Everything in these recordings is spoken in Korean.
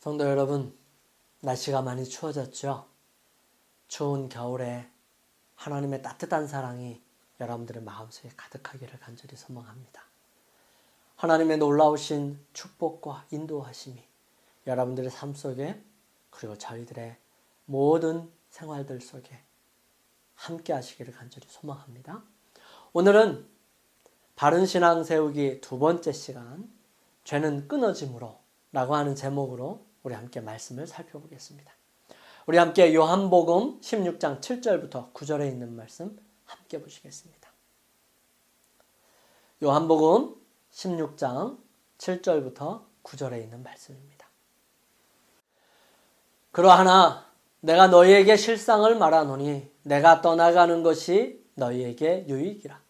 성도 여러분, 날씨가 많이 추워졌죠? 추운 겨울에 하나님의 따뜻한 사랑이 여러분들의 마음속에 가득하기를 간절히 소망합니다. 하나님의 놀라우신 축복과 인도하심이 여러분들의 삶 속에 그리고 저희들의 모든 생활들 속에 함께 하시기를 간절히 소망합니다. 오늘은 바른 신앙 세우기 두 번째 시간, 죄는 끊어짐으로 라고 하는 제목으로 우리 함께 말씀을 살펴보겠습니다. 우리 함께 요한복음 16장 7절부터 9절에 있는 말씀 함께 보시겠습니다. 요한복음 16장 7절부터 9절에 있는 말씀입니다. 그러하나 내가 너희에게 실상을 말하노니 내가 떠나가는 것이 너희에게 유익이라.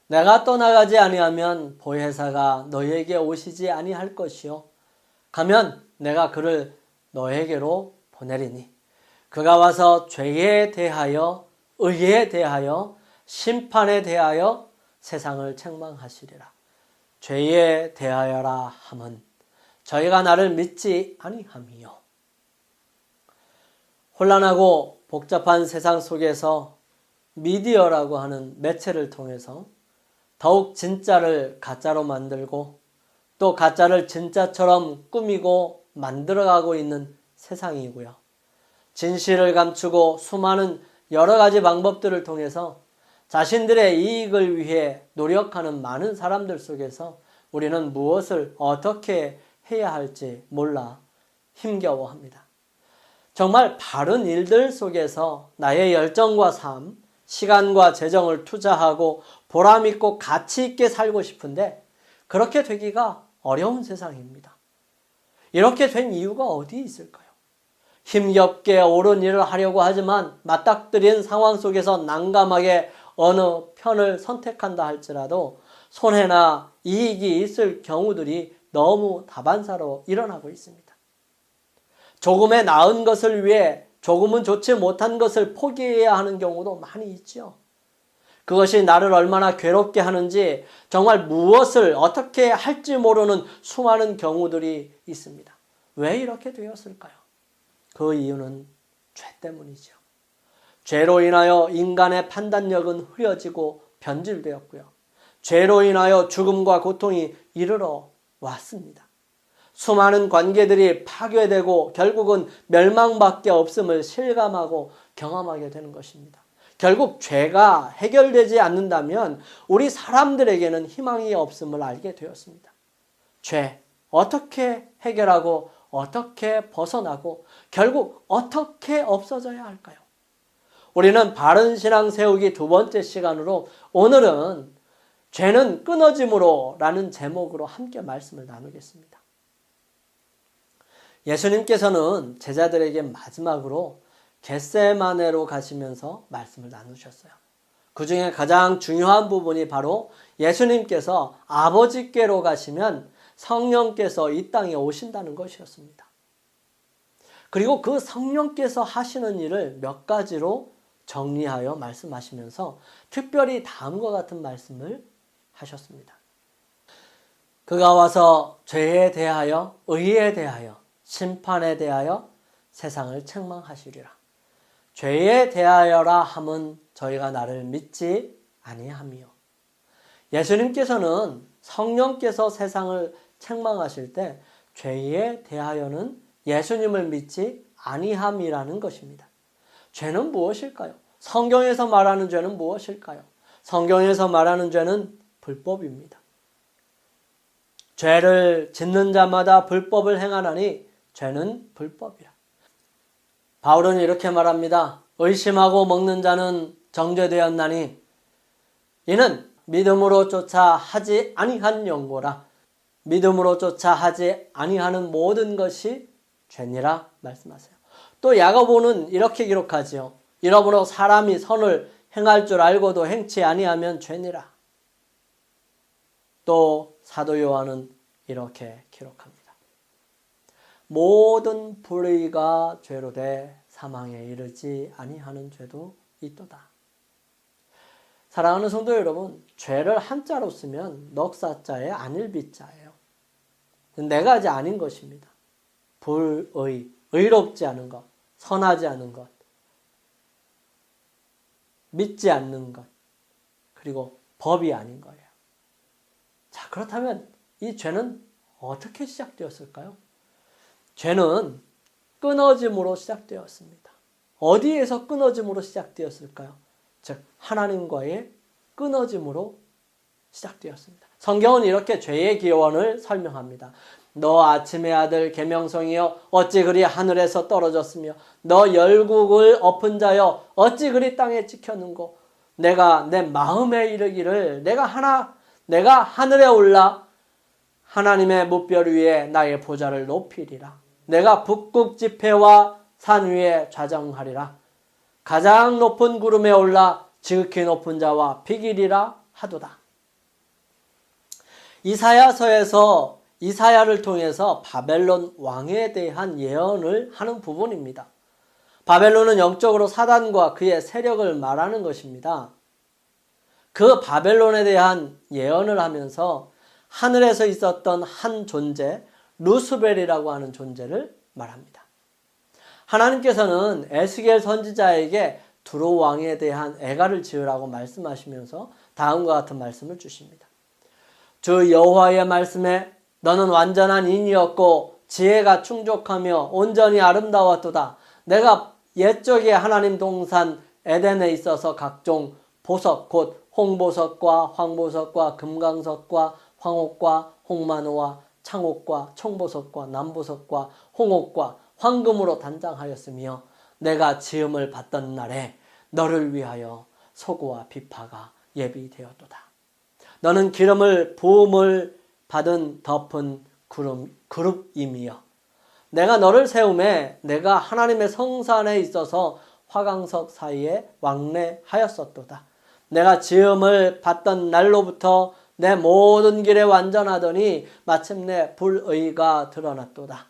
내가 떠나가지 아니하면 보혜사가 너희에게 오시지 아니할 것이요 가면 내가 그를 너에게로 보내리니 그가 와서 죄에 대하여 의에 대하여 심판에 대하여 세상을 책망하시리라. 죄에 대하여라 함은 저희가 나를 믿지 아니함이요. 혼란하고 복잡한 세상 속에서 미디어라고 하는 매체를 통해서 더욱 진짜를 가짜로 만들고 또 가짜를 진짜처럼 꾸미고 만들어가고 있는 세상이고요. 진실을 감추고 수많은 여러 가지 방법들을 통해서 자신들의 이익을 위해 노력하는 많은 사람들 속에서 우리는 무엇을 어떻게 해야 할지 몰라 힘겨워합니다. 정말 바른 일들 속에서 나의 열정과 삶, 시간과 재정을 투자하고 보람있고 가치있게 살고 싶은데 그렇게 되기가 어려운 세상입니다. 이렇게 된 이유가 어디 있을까요? 힘겹게 옳은 일을 하려고 하지만 맞닥뜨린 상황 속에서 난감하게 어느 편을 선택한다 할지라도 손해나 이익이 있을 경우들이 너무 다반사로 일어나고 있습니다. 조금의 나은 것을 위해 조금은 좋지 못한 것을 포기해야 하는 경우도 많이 있죠. 그것이 나를 얼마나 괴롭게 하는지 정말 무엇을 어떻게 할지 모르는 수많은 경우들이 있습니다. 왜 이렇게 되었을까요? 그 이유는 죄 때문이죠. 죄로 인하여 인간의 판단력은 흐려지고 변질되었고요. 죄로 인하여 죽음과 고통이 이르러 왔습니다. 수많은 관계들이 파괴되고 결국은 멸망밖에 없음을 실감하고 경험하게 되는 것입니다. 결국 죄가 해결되지 않는다면 우리 사람들에게는 희망이 없음을 알게 되었습니다. 죄 어떻게 해결하고 어떻게 벗어나고 결국 어떻게 없어져야 할까요? 우리는 바른 신앙 세우기 두 번째 시간으로 오늘은 죄는 끊어짐으로 라는 제목으로 함께 말씀을 나누겠습니다. 예수님께서는 제자들에게 마지막으로 겟세마네로 가시면서 말씀을 나누셨어요. 그 중에 가장 중요한 부분이 바로 예수님께서 아버지께로 가시면 성령께서 이 땅에 오신다는 것이었습니다. 그리고 그 성령께서 하시는 일을 몇 가지로 정리하여 말씀하시면서 특별히 다음과 같은 말씀을 하셨습니다. 그가 와서 죄에 대하여 의에 대하여 심판에 대하여 세상을 책망하시리라. 죄에 대하여라 함은 저희가 나를 믿지 아니함이요. 예수님께서는 성령께서 세상을 책망하실 때 죄에 대하여는 예수님을 믿지 아니함이라는 것입니다. 죄는 무엇일까요? 성경에서 말하는 죄는 무엇일까요? 성경에서 말하는 죄는 불법입니다. 죄를 짓는 자마다 불법을 행하나니 죄는 불법이라. 바울은 이렇게 말합니다. 의심하고 먹는 자는 정죄되었나니 이는 믿음으로 쫓아 하지 아니한 연고라. 믿음으로 쫓아 하지 아니하는 모든 것이 죄니라 말씀하세요. 또 야고보는 이렇게 기록하지요. 이러므로 사람이 선을 행할 줄 알고도 행치 아니하면 죄니라. 또 사도 요한은 이렇게 기록합니다. 모든 불의가 죄로 돼 사망에 이르지 아니하는 죄도 있도다. 사랑하는 성도 여러분, 죄를 한자로 쓰면 넉사자의 안일비자예요. 네 가지 아닌 것입니다. 의롭지 않은 것, 선하지 않은 것, 믿지 않는 것, 그리고 법이 아닌 거예요. 자, 그렇다면 이 죄는 어떻게 시작되었을까요? 죄는 끊어짐으로 시작되었습니다. 어디에서 끊어짐으로 시작되었을까요? 즉 하나님과의 끊어짐으로 시작되었습니다. 성경은 이렇게 죄의 기원을 설명합니다. 너 아침의 아들 계명성이여 어찌 그리 하늘에서 떨어졌으며 너 열국을 엎은 자여 어찌 그리 땅에 찍혔는고 내가 내 마음에 이르기를 내가 하늘에 올라 하나님의 무별 위에 나의 보좌를 높이리라. 내가 북극 지폐와 산 위에 좌정하리라. 가장 높은 구름에 올라 지극히 높은 자와 비기리라 하도다. 이사야서에서 이사야를 통해서 바벨론 왕에 대한 예언을 하는 부분입니다. 바벨론은 영적으로 사단과 그의 세력을 말하는 것입니다. 그 바벨론에 대한 예언을 하면서 하늘에서 있었던 한 존재, 루스벨이라고 하는 존재를 말합니다. 하나님께서는 에스겔 선지자에게 두로 왕에 대한 애가를 지으라고 말씀하시면서 다음과 같은 말씀을 주십니다. 주 여호와의 말씀에 너는 완전한 인이었고 지혜가 충족하며 온전히 아름다웠도다. 내가 옛적에 하나님 동산 에덴에 있어서 각종 보석 곧 홍보석과 황보석과 금강석과 황옥과 홍만호와 창옥과 청보석과 남보석과 홍옥과 황금으로 단장하였으며 내가 지음을 받던 날에 너를 위하여 소고와 비파가 예비되었도다. 너는 기름을 부음을 받은 덮은 그룹임이여 내가 너를 세우매 내가 하나님의 성산에 있어서 화강석 사이에 왕래하였었도다. 내가 지음을 받던 날로부터 내 모든 길에 완전하더니 마침내 불의가 드러났도다.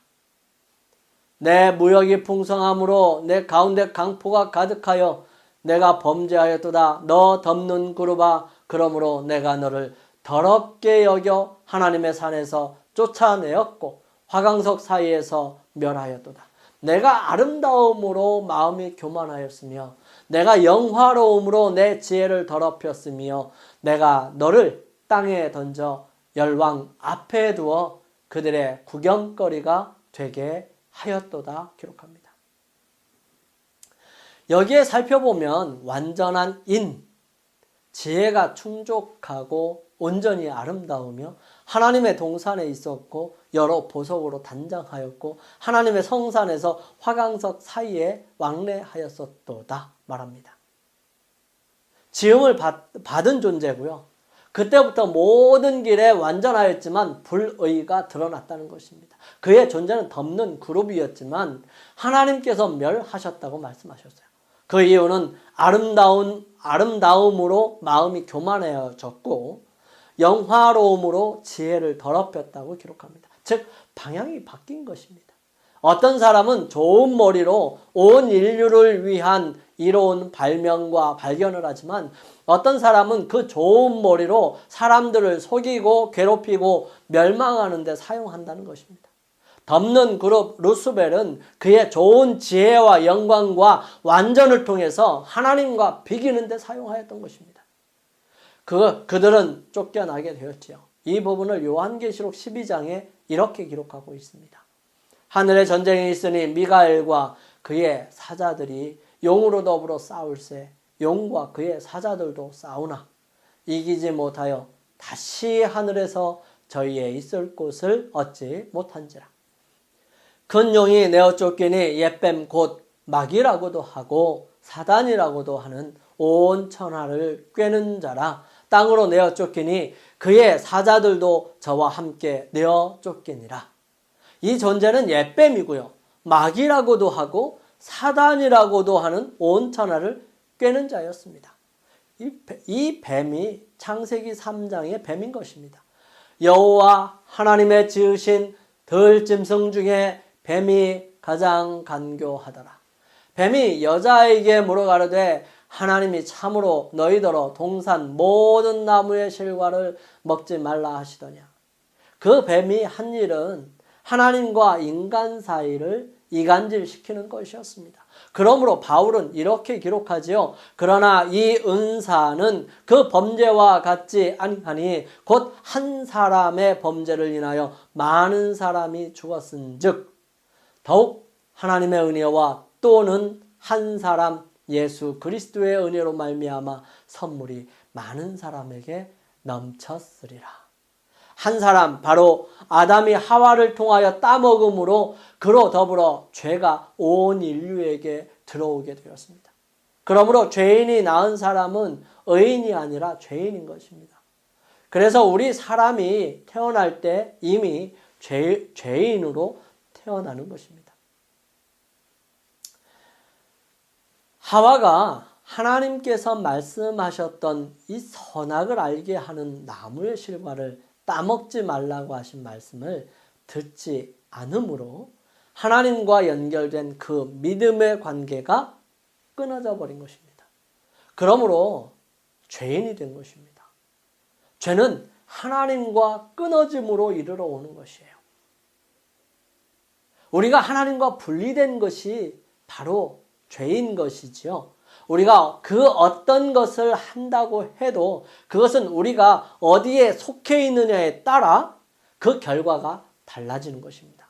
내 무역이 풍성함으로 내 가운데 강포가 가득하여 내가 범죄하였도다. 너 덮는 그룹아 그러므로 내가 너를 더럽게 여겨 하나님의 산에서 쫓아내었고 화강석 사이에서 멸하였도다. 내가 아름다움으로 마음이 교만하였으며 내가 영화로움으로 내 지혜를 더럽혔으며 내가 너를 땅에 던져 열왕 앞에 두어 그들의 구경거리가 되게 하였도다 기록합니다. 여기에 살펴보면 완전한 인, 지혜가 충족하고 온전히 아름다우며 하나님의 동산에 있었고 여러 보석으로 단장하였고 하나님의 성산에서 화강석 사이에 왕래하였었도다 말합니다. 지음을 받은 존재고요. 그때부터 모든 길에 완전하였지만 불의가 드러났다는 것입니다. 그의 존재는 덮는 그룹이었지만 하나님께서 멸하셨다고 말씀하셨어요. 그 이유는 아름다움으로 마음이 교만해졌고 영화로움으로 지혜를 더럽혔다고 기록합니다. 즉 방향이 바뀐 것입니다. 어떤 사람은 좋은 머리로 온 인류를 위한 이로운 발명과 발견을 하지만 어떤 사람은 그 좋은 머리로 사람들을 속이고 괴롭히고 멸망하는 데 사용한다는 것입니다. 덮는 그룹 루스벨은 그의 좋은 지혜와 영광과 완전을 통해서 하나님과 비기는 데 사용하였던 것입니다. 그들은 쫓겨나게 되었지요. 이 부분을 요한계시록 12장에 이렇게 기록하고 있습니다. 하늘에 전쟁이 있으니 미가엘과 그의 사자들이 용으로 더불어 싸울세 용과 그의 사자들도 싸우나 이기지 못하여 다시 하늘에서 저희의 있을 곳을 얻지 못한지라. 큰 용이 내어 쫓기니 옛뱀 곧 마귀라고도 하고 사단이라고도 하는 온 천하를 꿰는 자라. 땅으로 내어 쫓기니 그의 사자들도 저와 함께 내어 쫓기니라. 이 존재는 옛뱀이고요. 마귀라고도 하고 사단이라고도 하는 온 천하를 꿰는 자였습니다. 이 뱀이 창세기 3장의 뱀인 것입니다. 여호와 하나님의 지으신 들짐승 중에 뱀이 가장 간교하더라. 뱀이 여자에게 물어가르되 하나님이 참으로 너희더러 동산 모든 나무의 실과를 먹지 말라 하시더냐. 그 뱀이 한 일은 하나님과 인간 사이를 이간질시키는 것이었습니다. 그러므로 바울은 이렇게 기록하지요. 그러나 이 은사는 그 범죄와 같지 아니하니 곧 한 사람의 범죄를 인하여 많은 사람이 죽었은즉 더욱 하나님의 은혜와 또는 한 사람 예수 그리스도의 은혜로 말미암아 선물이 많은 사람에게 넘쳤으리라. 한 사람 바로 아담이 하와를 통하여 따먹음으로 그로 더불어 죄가 온 인류에게 들어오게 되었습니다. 그러므로 죄인이 낳은 사람은 의인이 아니라 죄인인 것입니다. 그래서 우리 사람이 태어날 때 이미 죄인으로 태어나는 것입니다. 하와가 하나님께서 말씀하셨던 이 선악을 알게 하는 나무의 실과를 따먹지 말라고 하신 말씀을 듣지 않으므로 하나님과 연결된 그 믿음의 관계가 끊어져 버린 것입니다. 그러므로 죄인이 된 것입니다. 죄는 하나님과 끊어짐으로 이르러 오는 것이에요. 우리가 하나님과 분리된 것이 바로 죄인 것이지요. 우리가 그 어떤 것을 한다고 해도 그것은 우리가 어디에 속해 있느냐에 따라 그 결과가 달라지는 것입니다.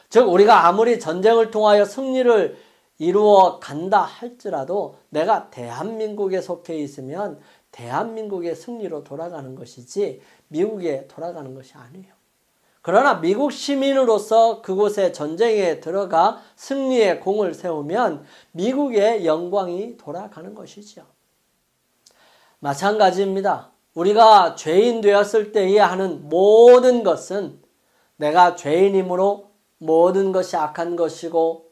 즉 우리가 아무리 전쟁을 통하여 승리를 이루어 간다 할지라도 내가 대한민국에 속해 있으면 대한민국의 승리로 돌아가는 것이지 미국에 돌아가는 것이 아니에요. 그러나 미국 시민으로서 그곳에 전쟁에 들어가 승리의 공을 세우면 미국의 영광이 돌아가는 것이죠. 마찬가지입니다. 우리가 죄인 되었을 때에 하는 모든 것은 내가 죄인이므로 모든 것이 악한 것이고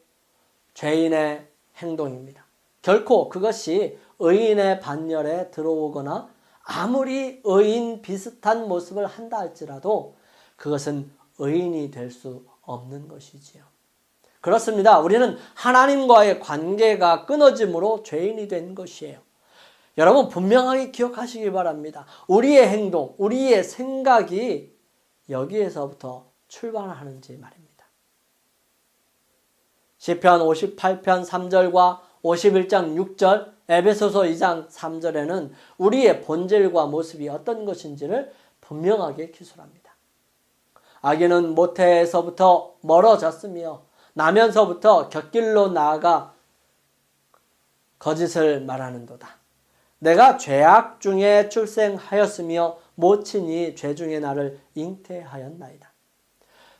죄인의 행동입니다. 결코 그것이 의인의 반열에 들어오거나 아무리 의인 비슷한 모습을 한다 할지라도 그것은 의인이 될 수 없는 것이지요. 그렇습니다. 우리는 하나님과의 관계가 끊어짐으로 죄인이 된 것이에요. 여러분 분명하게 기억하시기 바랍니다. 우리의 행동, 우리의 생각이 여기에서부터 출발하는지 말입니다. 시편 58편 3절과 51장 6절, 에베소서 2장 3절에는 우리의 본질과 모습이 어떤 것인지를 분명하게 기술합니다. 악인은 모태에서부터 멀어졌으며 나면서부터 곁길로 나아가 거짓을 말하는도다. 내가 죄악 중에 출생하였으며 모친이 죄 중에 나를 잉태하였나이다.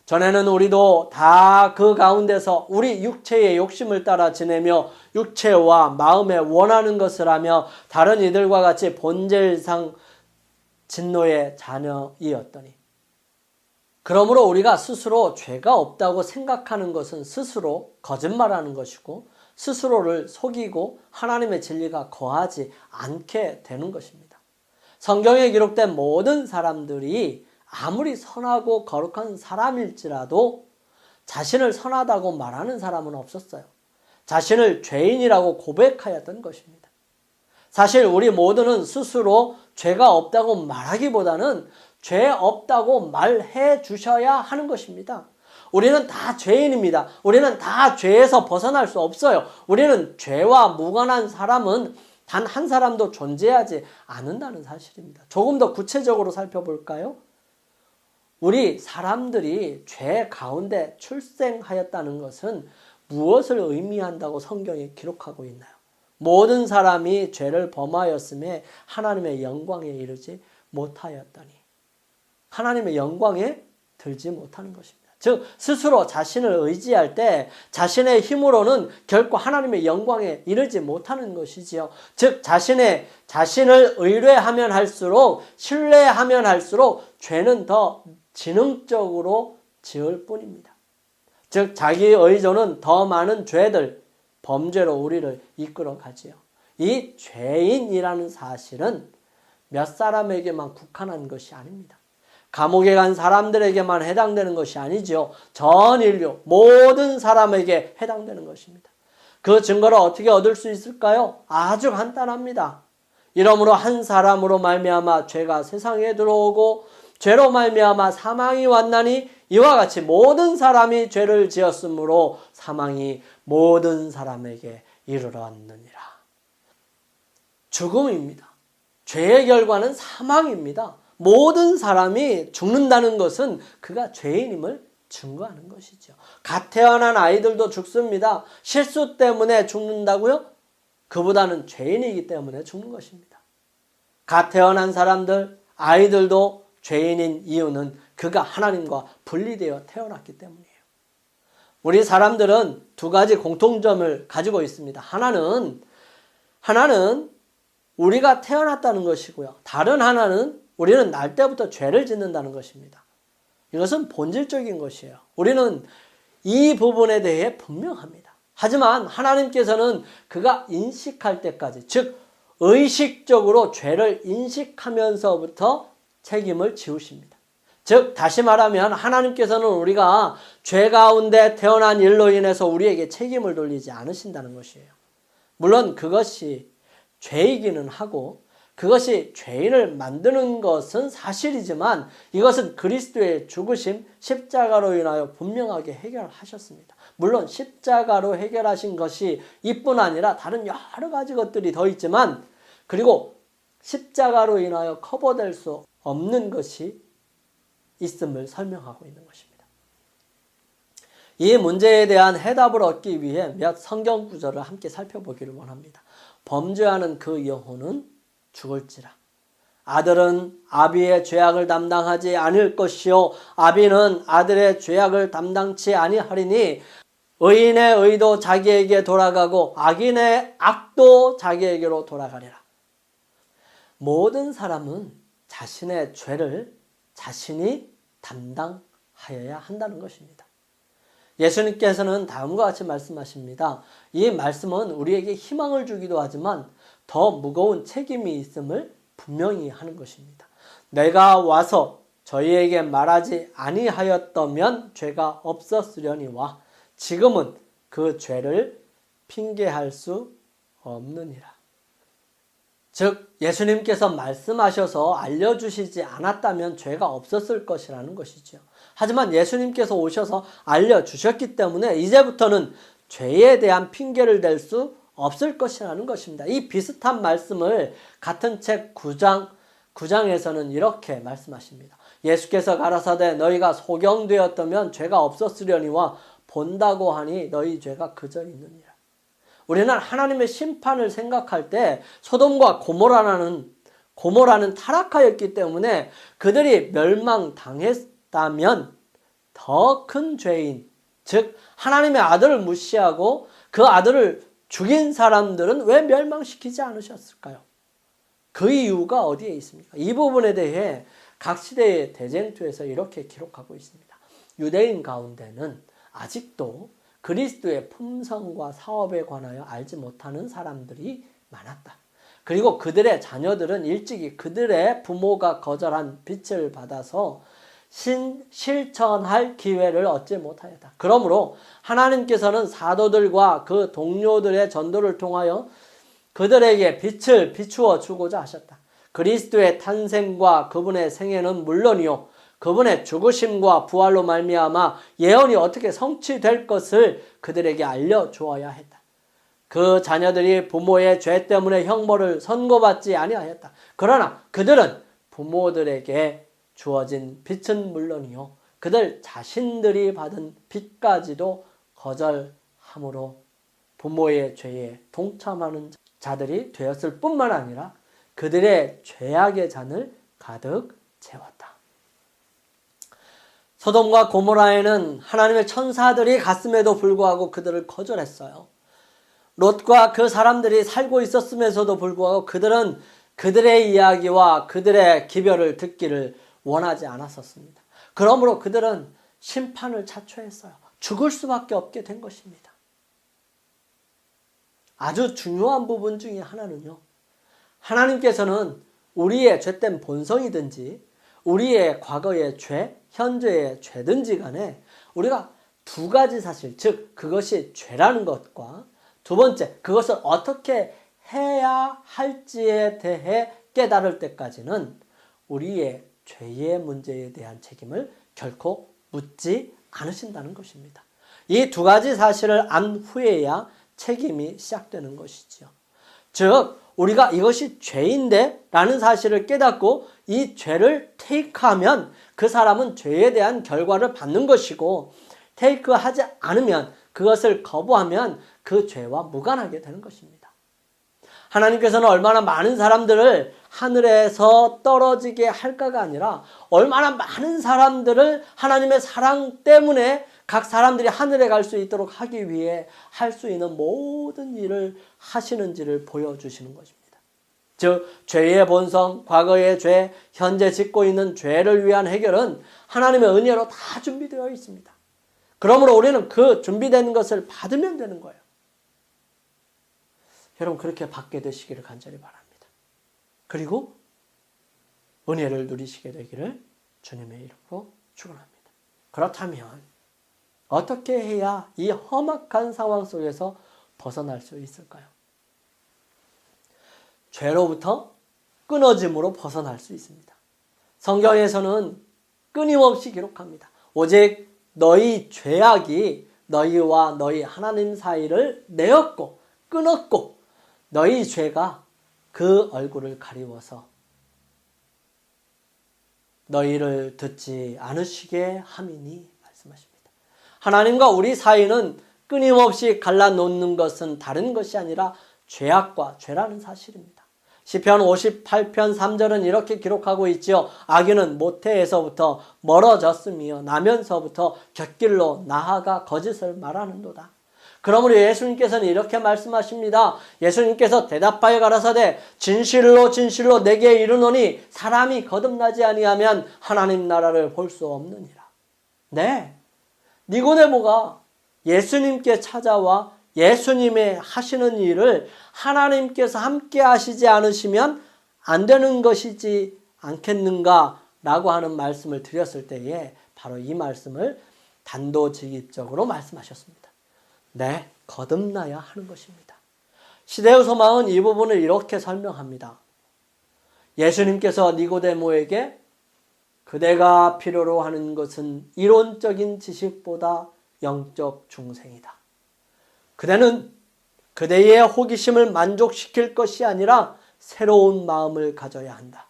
전에는 우리도 다 그 가운데서 우리 육체의 욕심을 따라 지내며 육체와 마음에 원하는 것을 하며 다른 이들과 같이 본질상 진노의 자녀이었더니 그러므로 우리가 스스로 죄가 없다고 생각하는 것은 스스로 거짓말하는 것이고 스스로를 속이고 하나님의 진리가 거하지 않게 되는 것입니다. 성경에 기록된 모든 사람들이 아무리 선하고 거룩한 사람일지라도 자신을 선하다고 말하는 사람은 없었어요. 자신을 죄인이라고 고백하였던 것입니다. 사실 우리 모두는 스스로 죄가 없다고 말하기보다는 죄 없다고 말해 주셔야 하는 것입니다. 우리는 다 죄인입니다. 우리는 다 죄에서 벗어날 수 없어요. 우리는 죄와 무관한 사람은 단 한 사람도 존재하지 않는다는 사실입니다. 조금 더 구체적으로 살펴볼까요? 우리 사람들이 죄 가운데 출생하였다는 것은 무엇을 의미한다고 성경에 기록하고 있나요? 모든 사람이 죄를 범하였음에 하나님의 영광에 이르지 못하였더니 하나님의 영광에 들지 못하는 것입니다. 즉 스스로 자신을 의지할 때 자신의 힘으로는 결코 하나님의 영광에 이르지 못하는 것이지요. 즉 자신을 의뢰하면 할수록 신뢰하면 할수록 죄는 더 지능적으로 지을 뿐입니다. 즉 자기의 의존은 더 많은 죄들, 범죄로 우리를 이끌어 가지요. 이 죄인이라는 사실은 몇 사람에게만 국한한 것이 아닙니다. 감옥에 간 사람들에게만 해당되는 것이 아니죠. 전 인류 모든 사람에게 해당되는 것입니다. 그 증거를 어떻게 얻을 수 있을까요? 아주 간단합니다. 이러므로 한 사람으로 말미암아 죄가 세상에 들어오고 죄로 말미암아 사망이 왔나니 이와 같이 모든 사람이 죄를 지었으므로 사망이 모든 사람에게 이르렀느니라. 죽음입니다. 죄의 결과는 사망입니다. 모든 사람이 죽는다는 것은 그가 죄인임을 증거하는 것이죠. 갓 태어난 아이들도 죽습니다. 실수 때문에 죽는다고요? 그보다는 죄인이기 때문에 죽는 것입니다. 갓 태어난 사람들, 아이들도 죄인인 이유는 그가 하나님과 분리되어 태어났기 때문이에요. 우리 사람들은 두 가지 공통점을 가지고 있습니다. 하나는 우리가 태어났다는 것이고요. 다른 하나는 우리는 날 때부터 죄를 짓는다는 것입니다. 이것은 본질적인 것이에요. 우리는 이 부분에 대해 분명합니다. 하지만 하나님께서는 그가 인식할 때까지, 즉 의식적으로 죄를 인식하면서부터 책임을 지우십니다. 즉 다시 말하면 하나님께서는 우리가 죄 가운데 태어난 일로 인해서 우리에게 책임을 돌리지 않으신다는 것이에요. 물론 그것이 죄이기는 하고 그것이 죄인을 만드는 것은 사실이지만 이것은 그리스도의 죽으심, 십자가로 인하여 분명하게 해결하셨습니다. 물론 십자가로 해결하신 것이 이뿐 아니라 다른 여러 가지 것들이 더 있지만, 그리고 십자가로 인하여 커버될 수 없는 것이 있음을 설명하고 있는 것입니다. 이 문제에 대한 해답을 얻기 위해 몇 성경 구절을 함께 살펴보기를 원합니다. 범죄하는 그 영혼은 죽을지라. 아들은 아비의 죄악을 담당하지 않을 것이요 아비는 아들의 죄악을 담당치 아니하리니 의인의 의도 자기에게 돌아가고 악인의 악도 자기에게로 돌아가리라. 모든 사람은 자신의 죄를 자신이 담당하여야 한다는 것입니다. 예수님께서는 다음과 같이 말씀하십니다. 이 말씀은 우리에게 희망을 주기도 하지만 더 무거운 책임이 있음을 분명히 하는 것입니다. 내가 와서 저희에게 말하지 아니하였다면 죄가 없었으려니와 지금은 그 죄를 핑계할 수 없느니라. 즉 예수님께서 말씀하셔서 알려주시지 않았다면 죄가 없었을 것이라는 것이죠. 하지만 예수님께서 오셔서 알려주셨기 때문에 이제부터는 죄에 대한 핑계를 댈 수 없을 것이라는 것입니다. 이 비슷한 말씀을 같은 책 9장에서는 이렇게 말씀하십니다. 예수께서 가라사대 너희가 소경되었다면 죄가 없었으려니와 본다고 하니 너희 죄가 그저 있느니라. 우리는 하나님의 심판을 생각할 때 소돔과 고모라는 타락하였기 때문에 그들이 멸망당했다면 더 큰 죄인, 즉 하나님의 아들을 무시하고 그 아들을 죽인 사람들은 왜 멸망시키지 않으셨을까요? 그 이유가 어디에 있습니까? 이 부분에 대해 각 시대의 대쟁투에서 이렇게 기록하고 있습니다. 유대인 가운데는 아직도 그리스도의 품성과 사업에 관하여 알지 못하는 사람들이 많았다. 그리고 그들의 자녀들은 일찍이 그들의 부모가 거절한 빚을 받아서 실천할 기회를 얻지 못하였다. 그러므로 하나님께서는 사도들과 그 동료들의 전도를 통하여 그들에게 빛을 비추어 주고자 하셨다. 그리스도의 탄생과 그분의 생애는 물론이요 그분의 죽으심과 부활로 말미암아 예언이 어떻게 성취될 것을 그들에게 알려주어야 했다. 그 자녀들이 부모의 죄 때문에 형벌을 선고받지 아니하였다. 그러나 그들은 부모들에게 주어진 빚은 물론이요 그들 자신들이 받은 빚까지도 거절함으로 부모의 죄에 동참하는 자들이 되었을 뿐만 아니라 그들의 죄악의 잔을 가득 채웠다. 소돔과 고모라에는 하나님의 천사들이 갔음에도 불구하고 그들을 거절했어요. 롯과 그 사람들이 살고 있었음에도 불구하고 그들은 그들의 이야기와 그들의 기별을 듣기를 원하지 않았었습니다. 그러므로 그들은 심판을 자초했어요. 죽을 수밖에 없게 된 것입니다. 아주 중요한 부분 중에 하나는요. 하나님께서는 우리의 죄된 본성이든지 우리의 과거의 죄, 현재의 죄든지 간에 우리가 두 가지 사실, 즉 그것이 죄라는 것과 두 번째, 그것을 어떻게 해야 할지에 대해 깨달을 때까지는 우리의 죄의 문제에 대한 책임을 결코 묻지 않으신다는 것입니다. 이 두 가지 사실을 안 후에야 책임이 시작되는 것이지요. 즉 우리가 이것이 죄인데 라는 사실을 깨닫고 이 죄를 테이크하면 그 사람은 죄에 대한 결과를 받는 것이고, 테이크하지 않으면, 그것을 거부하면 그 죄와 무관하게 되는 것입니다. 하나님께서는 얼마나 많은 사람들을 하늘에서 떨어지게 할까가 아니라 얼마나 많은 사람들을 하나님의 사랑 때문에 각 사람들이 하늘에 갈 수 있도록 하기 위해 할 수 있는 모든 일을 하시는지를 보여주시는 것입니다. 즉 죄의 본성, 과거의 죄, 현재 짓고 있는 죄를 위한 해결은 하나님의 은혜로 다 준비되어 있습니다. 그러므로 우리는 그 준비된 것을 받으면 되는 거예요. 여러분 그렇게 받게 되시기를 간절히 바랍니다. 그리고 은혜를 누리시게 되기를 주님의 이름으로 축원합니다. 그렇다면 어떻게 해야 이 험악한 상황 속에서 벗어날 수 있을까요? 죄로부터 끊어짐으로 벗어날 수 있습니다. 성경에서는 끊임없이 기록합니다. 오직 너희 죄악이 너희와 너희 하나님 사이를 내었고 끊었고 너희 죄가 그 얼굴을 가리워서 너희를 듣지 않으시게 함이니 말씀하십니다. 하나님과 우리 사이는 끊임없이 갈라놓는 것은 다른 것이 아니라 죄악과 죄라는 사실입니다. 시편 58편 3절은 이렇게 기록하고 있지요. 악인은 모태에서부터 멀어졌으며 나면서부터 곁길로 나아가 거짓을 말하는도다. 그러므로 예수님께서는 이렇게 말씀하십니다. 예수님께서 대답하여 가라사대 진실로 진실로 내게 이르노니 사람이 거듭나지 아니하면 하나님 나라를 볼 수 없느니라. 네, 니고데모가 예수님께 찾아와 예수님의 하시는 일을 하나님께서 함께 하시지 않으시면 안 되는 것이지 않겠는가 라고 하는 말씀을 드렸을 때에 바로 이 말씀을 단도직입적으로 말씀하셨습니다. 네, 거듭나야 하는 것입니다. 시대의 소망은 이 부분을 이렇게 설명합니다. 예수님께서 니고데모에게 그대가 필요로 하는 것은 이론적인 지식보다 영적 중생이다. 그대는 그대의 호기심을 만족시킬 것이 아니라 새로운 마음을 가져야 한다.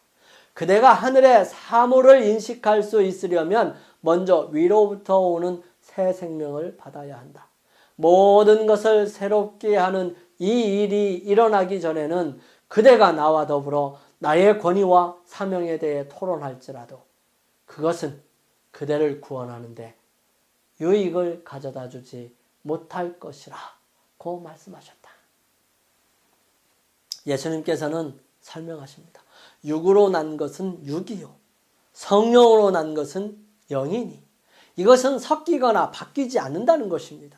그대가 하늘의 사물을 인식할 수 있으려면 먼저 위로부터 오는 새 생명을 받아야 한다. 모든 것을 새롭게 하는 이 일이 일어나기 전에는 그대가 나와 더불어 나의 권위와 사명에 대해 토론할지라도 그것은 그대를 구원하는데 유익을 가져다 주지 못할 것이라 고 말씀하셨다. 예수님께서는 설명하십니다. 육으로 난 것은 육이요 성령으로 난 것은 영이니 이것은 섞이거나 바뀌지 않는다는 것입니다.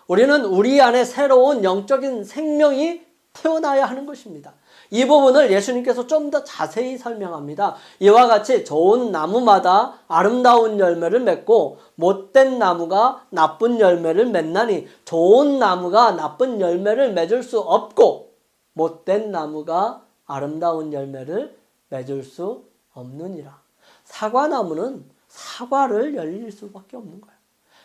우리는 우리 안에 새로운 영적인 생명이 태어나야 하는 것입니다. 이 부분을 예수님께서 좀 더 자세히 설명합니다. 이와 같이 좋은 나무마다 아름다운 열매를 맺고 못된 나무가 나쁜 열매를 맺나니 좋은 나무가 나쁜 열매를 맺을 수 없고 못된 나무가 아름다운 열매를 맺을 수 없느니라. 사과나무는 사과를 열릴 수밖에 없는 거예요.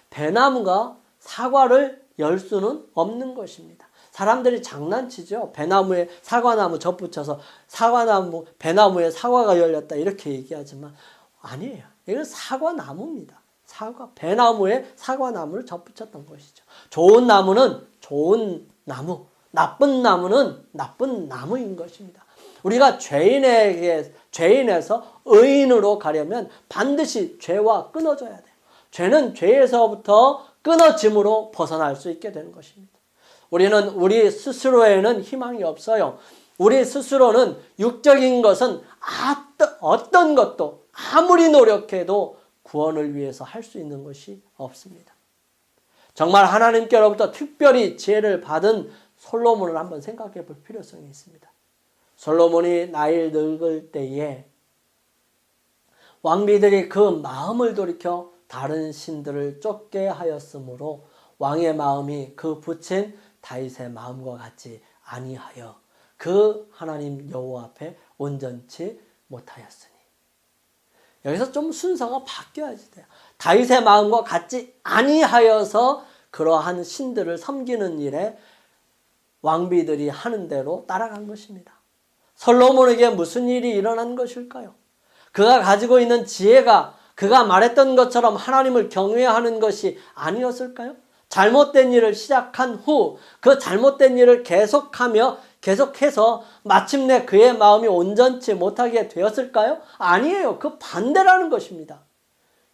배나무가 사과를 열 수는 없는 것입니다. 사람들이 장난치죠. 배나무에 사과나무 접붙여서 배나무에 사과가 열렸다 이렇게 얘기하지만 아니에요. 이건 사과나무입니다. 배나무에 사과나무를 접붙였던 것이죠. 좋은 나무는 좋은 나무, 나쁜 나무는 나쁜 나무인 것입니다. 우리가 죄인에서 의인으로 가려면 반드시 죄와 끊어져야 돼요. 죄는 죄에서부터 끊어짐으로 벗어날 수 있게 되는 것입니다. 우리는 우리 스스로에는 희망이 없어요. 우리 스스로는 육적인 것은 어떤 것도 아무리 노력해도 구원을 위해서 할 수 있는 것이 없습니다. 정말 하나님께로부터 특별히 지혜를 받은 솔로몬을 한번 생각해 볼 필요성이 있습니다. 솔로몬이 나이 늙을 때에 왕비들이 그 마음을 돌이켜 다른 신들을 쫓게 하였으므로 왕의 마음이 그 부친 다윗의 마음과 같지 아니하여 그 하나님 여호와 앞에 온전치 못하였으니 여기서 좀 순서가 바뀌어야지 돼요. 다윗의 마음과 같지 아니하여서 그러한 신들을 섬기는 일에 왕비들이 하는 대로 따라간 것입니다. 솔로몬에게 무슨 일이 일어난 것일까요? 그가 가지고 있는 지혜가 그가 말했던 것처럼 하나님을 경외하는 것이 아니었을까요? 잘못된 일을 시작한 후 그 잘못된 일을 계속해서 마침내 그의 마음이 온전치 못하게 되었을까요? 아니에요. 그 반대라는 것입니다.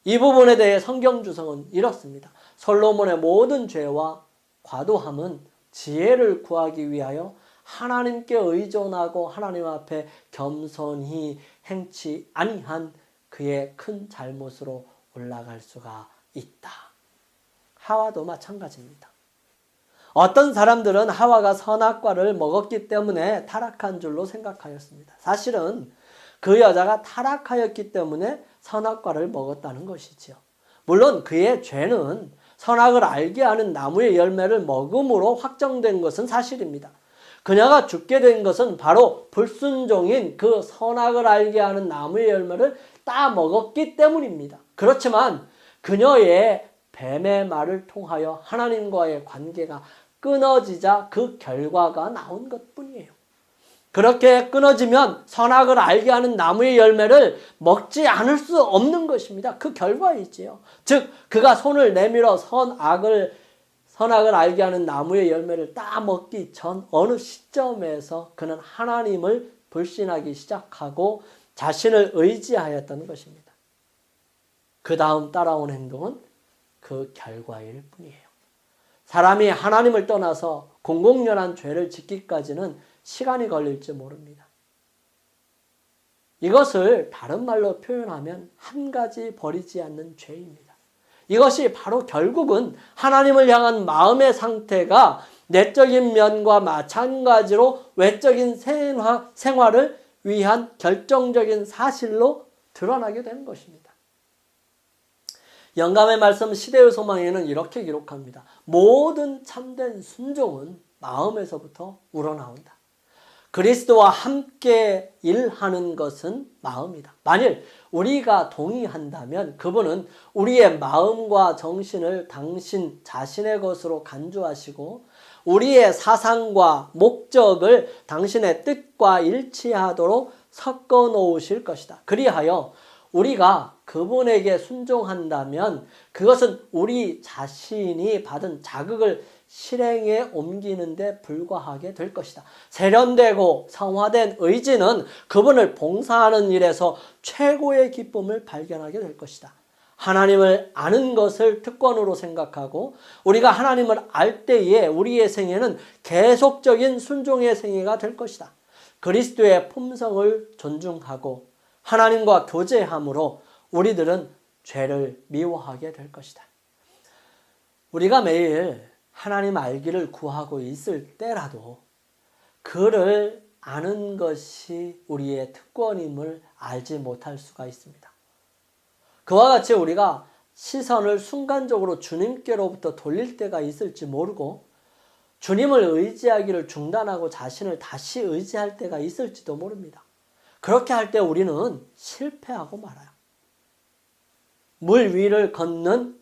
이 부분에 대해 성경 주성은 이렇습니다. 솔로몬의 모든 죄와 과도함은 지혜를 구하기 위하여 하나님께 의존하고 하나님 앞에 겸손히 행치 아니한 그의 큰 잘못으로 올라갈 수가 있다. 하와도 마찬가지입니다. 어떤 사람들은 하와가 선악과를 먹었기 때문에 타락한 줄로 생각하였습니다. 사실은 그 여자가 타락하였기 때문에 선악과를 먹었다는 것이지요. 물론 그의 죄는 선악을 알게 하는 나무의 열매를 먹음으로 확정된 것은 사실입니다. 그녀가 죽게 된 것은 바로 불순종인 그 선악을 알게 하는 나무의 열매를 따먹었기 때문입니다. 그렇지만 그녀의 뱀의 말을 통하여 하나님과의 관계가 끊어지자 그 결과가 나온 것뿐이에요. 그렇게 끊어지면 선악을 알게 하는 나무의 열매를 먹지 않을 수 없는 것입니다. 그 결과이지요. 즉 그가 손을 내밀어 선악을 알게 하는 나무의 열매를 따먹기 전 어느 시점에서 그는 하나님을 불신하기 시작하고 자신을 의지하였던 것입니다. 그 다음 따라온 행동은 그 결과일 뿐이에요. 사람이 하나님을 떠나서 공공연한 죄를 짓기까지는 시간이 걸릴지 모릅니다. 이것을 다른 말로 표현하면 한 가지 버리지 않는 죄입니다. 이것이 바로 결국은 하나님을 향한 마음의 상태가 내적인 면과 마찬가지로 외적인 생활을 위한 결정적인 사실로 드러나게 되는 것입니다. 영감의 말씀 시대의 소망에는 이렇게 기록합니다. 모든 참된 순종은 마음에서부터 우러나온다. 그리스도와 함께 일하는 것은 마음이다. 만일 우리가 동의한다면 그분은 우리의 마음과 정신을 당신 자신의 것으로 간주하시고 우리의 사상과 목적을 당신의 뜻과 일치하도록 섞어 놓으실 것이다. 그리하여 우리가 그분에게 순종한다면 그것은 우리 자신이 받은 자극을 실행에 옮기는 데 불과하게 될 것이다. 세련되고 성화된 의지는 그분을 봉사하는 일에서 최고의 기쁨을 발견하게 될 것이다. 하나님을 아는 것을 특권으로 생각하고 우리가 하나님을 알 때에 우리의 생애는 계속적인 순종의 생애가 될 것이다. 그리스도의 품성을 존중하고 하나님과 교제함으로 우리들은 죄를 미워하게 될 것이다. 우리가 매일 하나님 알기를 구하고 있을 때라도 그를 아는 것이 우리의 특권임을 알지 못할 수가 있습니다. 그와 같이 우리가 시선을 순간적으로 주님께로부터 돌릴 때가 있을지 모르고 주님을 의지하기를 중단하고 자신을 다시 의지할 때가 있을지도 모릅니다. 그렇게 할 때 우리는 실패하고 말아요. 물 위를 걷는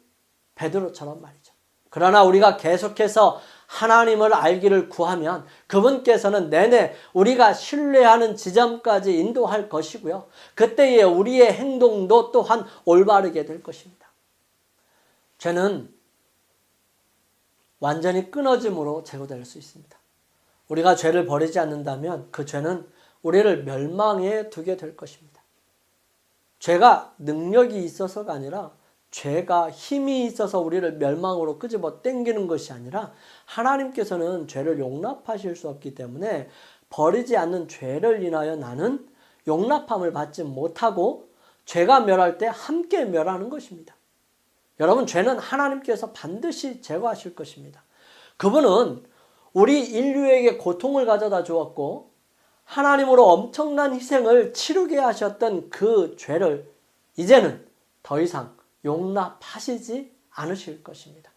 베드로처럼 말이죠. 그러나 우리가 계속해서 하나님을 알기를 구하면 그분께서는 내내 우리가 신뢰하는 지점까지 인도할 것이고요. 그때에 우리의 행동도 또한 올바르게 될 것입니다. 죄는 완전히 끊어짐으로 제거될 수 있습니다. 우리가 죄를 버리지 않는다면 그 죄는 우리를 멸망에 두게 될 것입니다. 죄가 능력이 있어서가 아니라 죄가 힘이 있어서 우리를 멸망으로 끄집어 당기는 것이 아니라 하나님께서는 죄를 용납하실 수 없기 때문에 버리지 않는 죄를 인하여 나는 용납함을 받지 못하고 죄가 멸할 때 함께 멸하는 것입니다. 여러분, 죄는 하나님께서 반드시 제거하실 것입니다. 그분은 우리 인류에게 고통을 가져다 주었고 하나님으로 엄청난 희생을 치르게 하셨던 그 죄를 이제는 더 이상 용납하시지 않으실 것입니다.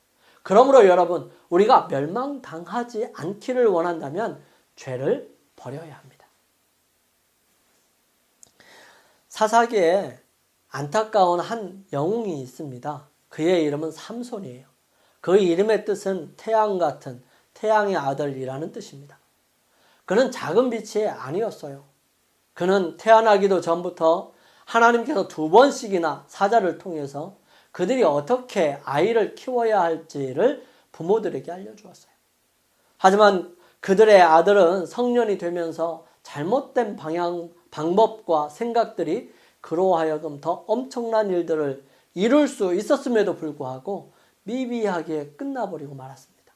그러므로 여러분, 우리가 멸망당하지 않기를 원한다면 죄를 버려야 합니다. 사사기에 안타까운 한 영웅이 있습니다. 그의 이름은 삼손이에요. 그 이름의 뜻은 태양 같은, 태양의 아들이라는 뜻입니다. 그는 작은 빛이 아니었어요. 그는 태어나기도 전부터 하나님께서 2번씩이나 사자를 통해서 그들이 어떻게 아이를 키워야 할지를 부모들에게 알려주었어요. 하지만 그들의 아들은 성년이 되면서 잘못된 방법과 생각들이 그로 하여금 더 엄청난 일들을 이룰 수 있었음에도 불구하고 미비하게 끝나버리고 말았습니다.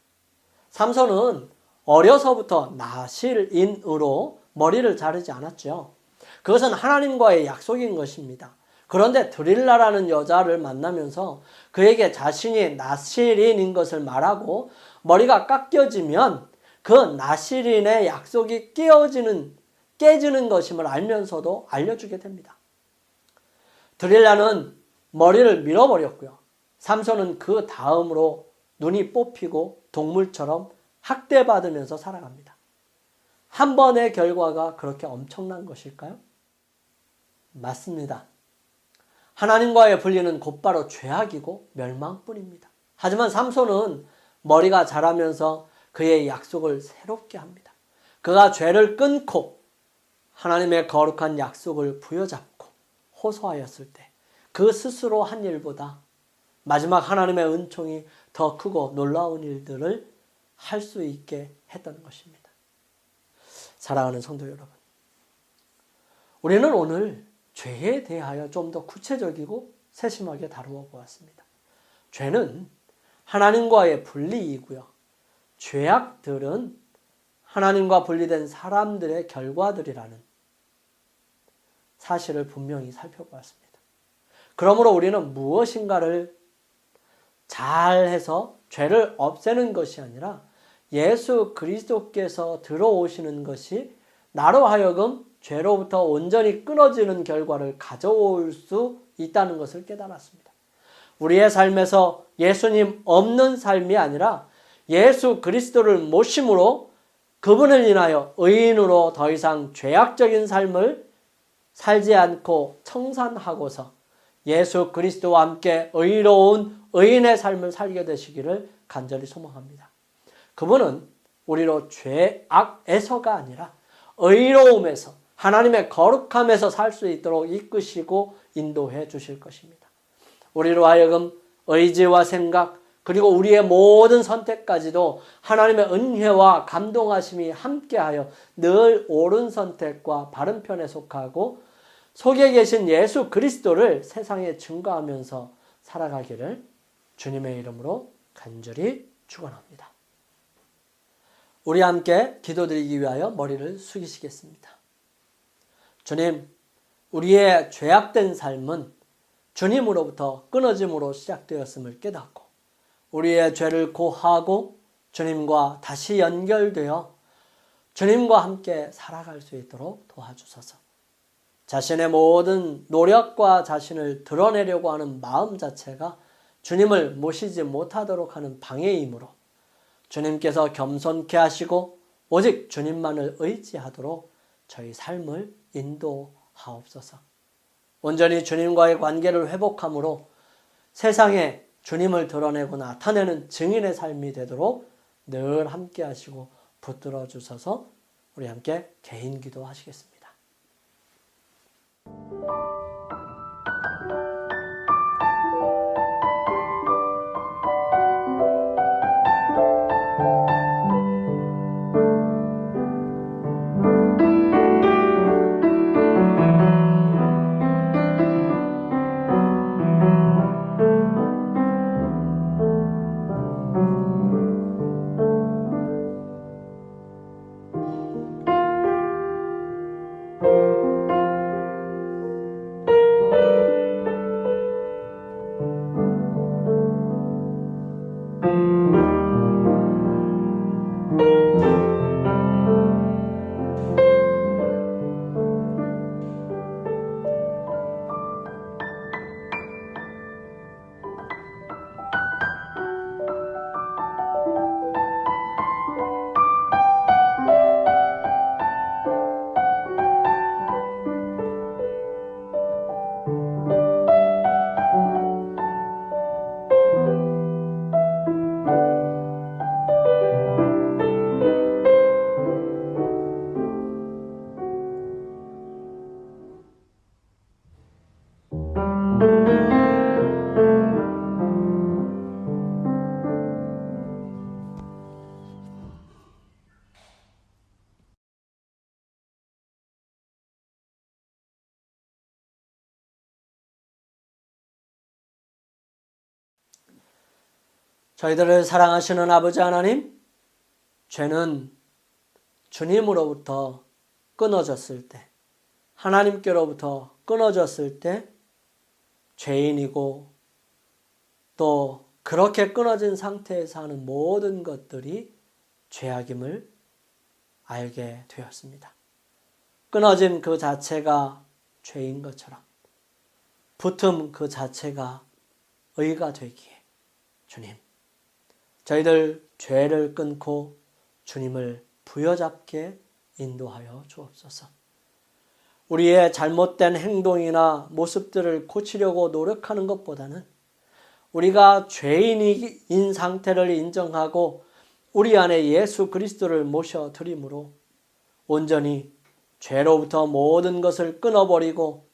삼손은 어려서부터 나실인으로 머리를 자르지 않았죠. 그것은 하나님과의 약속인 것입니다. 그런데 드릴라라는 여자를 만나면서 그에게 자신이 나실인인 것을 말하고 머리가 깎여지면 그 나실인의 약속이 깨지는 것임을 알면서도 알려주게 됩니다. 드릴라는 머리를 밀어버렸고요. 삼손은 그 다음으로 눈이 뽑히고 동물처럼 학대받으면서 살아갑니다. 한 번의 결과가 그렇게 엄청난 것일까요? 맞습니다. 하나님과의 분리는 곧바로 죄악이고 멸망뿐입니다. 하지만 삼손은 머리가 자라면서 그의 약속을 새롭게 합니다. 그가 죄를 끊고 하나님의 거룩한 약속을 부여잡고 호소하였을 때 그 스스로 한 일보다 마지막 하나님의 은총이 더 크고 놀라운 일들을 할 수 있게 했던 것입니다. 사랑하는 성도 여러분, 우리는 오늘 죄에 대하여 좀 더 구체적이고 세심하게 다루어 보았습니다. 죄는 하나님과의 분리이고요. 죄악들은 하나님과 분리된 사람들의 결과들이라는 사실을 분명히 살펴보았습니다. 그러므로 우리는 무엇인가를 잘해서 죄를 없애는 것이 아니라 예수 그리스도께서 들어오시는 것이 나로 하여금 죄로부터 온전히 끊어지는 결과를 가져올 수 있다는 것을 깨달았습니다. 우리의 삶에서 예수님 없는 삶이 아니라 예수 그리스도를 모심으로 그분을 인하여 의인으로 더 이상 죄악적인 삶을 살지 않고 청산하고서 예수 그리스도와 함께 의로운 의인의 삶을 살게 되시기를 간절히 소망합니다. 그분은 우리로 죄악에서가 아니라 의로움에서 하나님의 거룩함에서 살 수 있도록 이끄시고 인도해 주실 것입니다. 우리로 하여금 의지와 생각 그리고 우리의 모든 선택까지도 하나님의 은혜와 감동하심이 함께하여 늘 옳은 선택과 바른 편에 속하고 속에 계신 예수 그리스도를 세상에 증거하면서 살아가기를 주님의 이름으로 간절히 축원합니다. 우리 함께 기도드리기 위하여 머리를 숙이시겠습니다. 주님, 우리의 죄악된 삶은 주님으로부터 끊어짐으로 시작되었음을 깨닫고 우리의 죄를 고하고 주님과 다시 연결되어 주님과 함께 살아갈 수 있도록 도와주소서. 자신의 모든 노력과 자신을 드러내려고 하는 마음 자체가 주님을 모시지 못하도록 하는 방해이므로 주님께서 겸손케 하시고 오직 주님만을 의지하도록 저희 삶을 인도하옵소서. 온전히 주님과의 관계를 회복함으로 세상에 주님을 드러내고 나타내는 증인의 삶이 되도록 늘 함께 하시고 붙들어 주셔서 우리 함께 개인 기도하시겠습니다. 저희들을 사랑하시는 아버지 하나님, 죄는 주님으로부터 끊어졌을 때, 하나님께로부터 끊어졌을 때 죄인이고 또 그렇게 끊어진 상태에서 하는 모든 것들이 죄악임을 알게 되었습니다. 끊어짐 그 자체가 죄인 것처럼 붙음 그 자체가 의가 되기에 주님, 저희들 죄를 끊고 주님을 부여잡게 인도하여 주옵소서. 우리의 잘못된 행동이나 모습들을 고치려고 노력하는 것보다는 우리가 죄인인 상태를 인정하고 우리 안에 예수 그리스도를 모셔드림으로 온전히 죄로부터 모든 것을 끊어버리고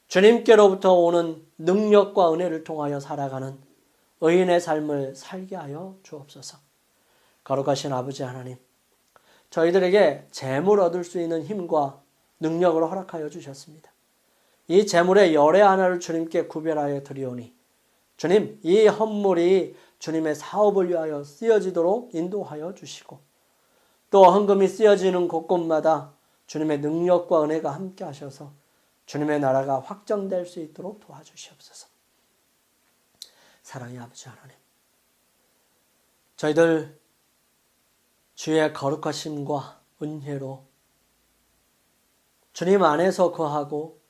주님께로부터 오는 능력과 은혜를 통하여 살아가는 의인의 삶을 살게 하여 주옵소서. 거룩하신 아버지 하나님, 저희들에게 재물 얻을 수 있는 힘과 능력을 허락하여 주셨습니다. 이 재물의 열애 하나를 주님께 구별하여 드리오니 주님, 이 헌물이 주님의 사업을 위하여 쓰여지도록 인도하여 주시고 또 헌금이 쓰여지는 곳곳마다 주님의 능력과 은혜가 함께 하셔서 주님의 나라가 확정될 수 있도록 도와주시옵소서. 사랑의 아버지 하나님, 저희들 주의 거룩하심과 은혜로 주님 안에서 거하고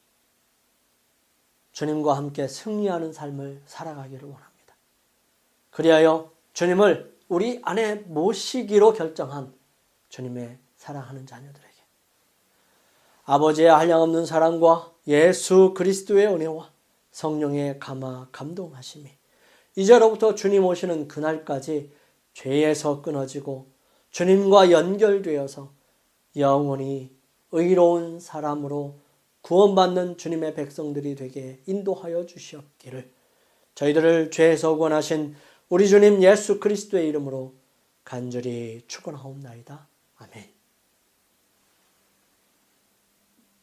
주님과 함께 승리하는 삶을 살아가기를 원합니다. 그리하여 주님을 우리 안에 모시기로 결정한 주님의 사랑하는 자녀들에게 아버지의 한량없는 사랑과 예수 그리스도의 은혜와 성령의 감화 감동하심이 이제로부터 주님 오시는 그날까지 죄에서 끊어지고 주님과 연결되어서 영원히 의로운 사람으로 구원받는 주님의 백성들이 되게 인도하여 주시옵기를 저희들을 죄에서 구원하신 우리 주님 예수 그리스도의 이름으로 간절히 축원하옵나이다. 아멘.